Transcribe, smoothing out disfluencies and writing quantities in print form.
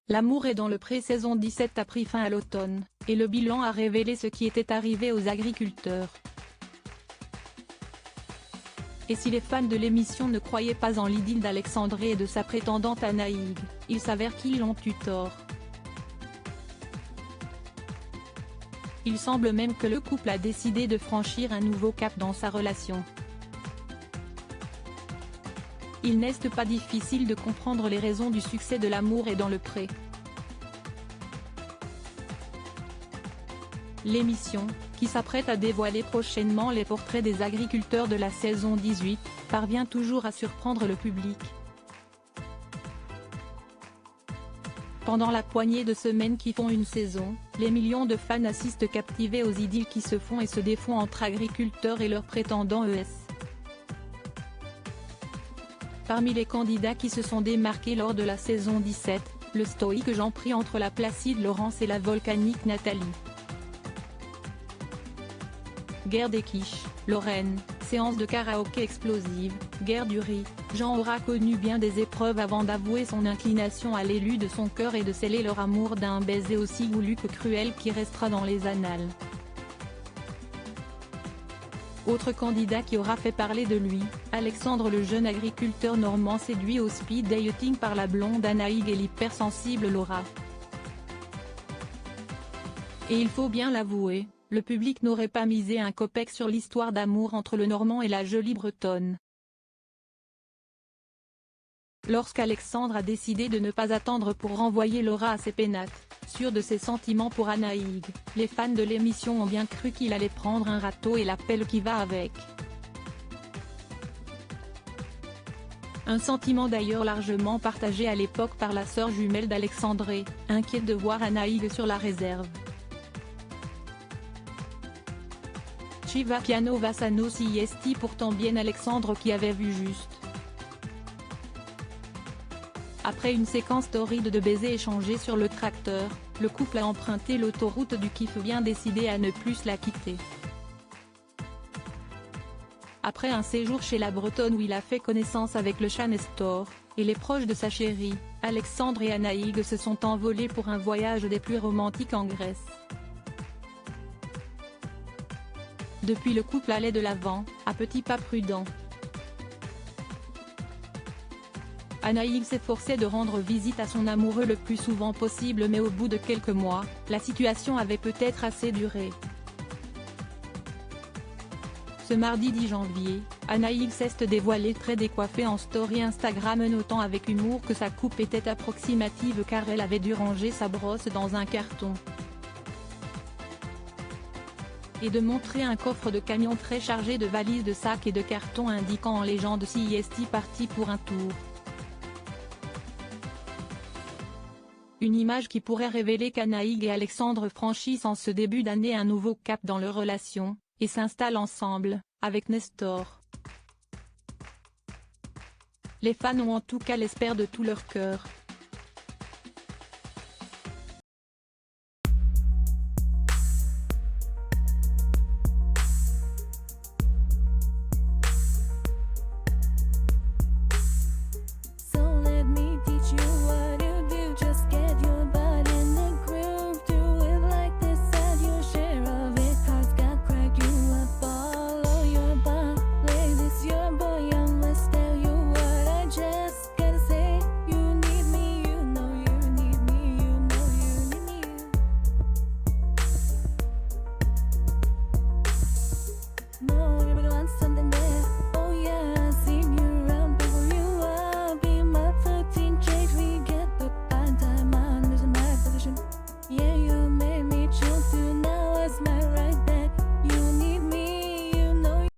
L'amour est dans le pré saison 17 a pris fin à l'automne, et le bilan a révélé ce qui était arrivé aux agriculteurs. Et si les fans de l'émission ne croyaient pas en l'idylle d'Alexandre et de sa prétendante Anaïg, il s'avère qu'ils ont eu tort. Il semble même que le couple a décidé de franchir un nouveau cap dans sa relation. Il n'est pas difficile de comprendre les raisons du succès de l'amour est dans le pré. L'émission, qui s'apprête à dévoiler prochainement les portraits des agriculteurs de la saison 18, parvient toujours à surprendre le public. Pendant la poignée de semaines qui font une saison, les millions de fans assistent captivés aux idylles qui se font et se défont entre agriculteurs et leurs prétendants ES. Parmi les candidats qui se sont démarqués lors de la saison 17, le stoïque Jean pris entre la placide Laurence et la volcanique Nathalie. Guerre des quiches, Lorraine, séance de karaoké explosive, guerre du riz, Jean aura connu bien des épreuves avant d'avouer son inclination à l'élu de son cœur et de sceller leur amour d'un baiser aussi goulu que cruel qui restera dans les annales. Autre candidat qui aura fait parler de lui, Alexandre le jeune agriculteur normand séduit au speed dating par la blonde Anaïg et l'hypersensible Laura. Et il faut bien l'avouer, le public n'aurait pas misé un copec sur l'histoire d'amour entre le Normand et la jolie Bretonne. Lorsqu'Alexandre a décidé de ne pas attendre pour renvoyer Laura à ses pénates, sûr de ses sentiments pour Anaïg, les fans de l'émission ont bien cru qu'il allait prendre un râteau et la pelle qui va avec. Un sentiment d'ailleurs largement partagé à l'époque par la sœur jumelle d'Alexandre, inquiète de voir Anaïg sur la réserve. Chiva piano Vassano Siesti pourtant bien Alexandre qui avait vu juste. Après une séquence torride de baisers échangés sur le tracteur, le couple a emprunté l'autoroute du kiff bien décidé à ne plus la quitter. Après un séjour chez la Bretonne où il a fait connaissance avec le chat Nestor, et les proches de sa chérie, Alexandre et Anaïg se sont envolés pour un voyage des plus romantiques en Grèce. Depuis le couple allait de l'avant, à petits pas prudents. Anaïg s'efforçait de rendre visite à son amoureux le plus souvent possible mais au bout de quelques mois, la situation avait peut-être assez duré. Ce mardi 10 janvier, Anaïg s'est dévoilée très décoiffée en story Instagram notant avec humour que sa coupe était approximative car elle avait dû ranger sa brosse dans un carton. Et de montrer un coffre de camion très chargé de valises de sacs et de cartons indiquant en légende Siesti parti pour un tour. Une image qui pourrait révéler qu'Anaïg et Alexandre franchissent en ce début d'année un nouveau cap dans leur relation, et s'installent ensemble, avec Nestor. Les fans ont en tout cas l'espèrent de tout leur cœur,